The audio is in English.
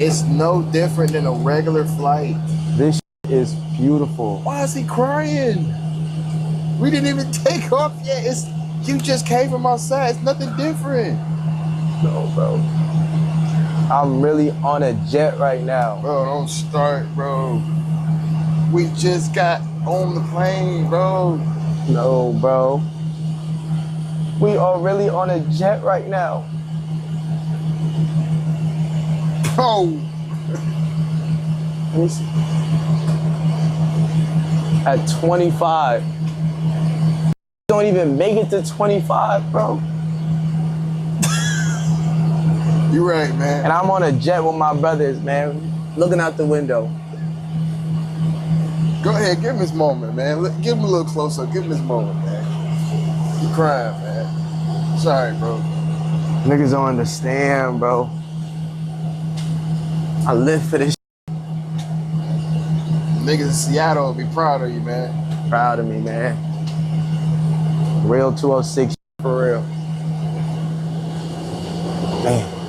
It's no different than a regular flight. This is beautiful. Why is he crying? We didn't even take off yet. You just came from outside. It's nothing different. No, bro. I'm really on a jet right now. Bro, don't start, bro. We just got on the plane, bro. No, bro. We are really on a jet right now. Bro. Let me see. At 25. Don't even make it to 25, bro. You're right, man. And I'm on a jet with my brothers, man, looking out the window. Go ahead, give him his moment, man. Give him a little closer. Give him his moment, man. You crying, man. Sorry, bro. Niggas don't understand, bro. I live for this. Niggas in Seattle will be proud of you, man. Proud of me, man. Real 206 for real. Man.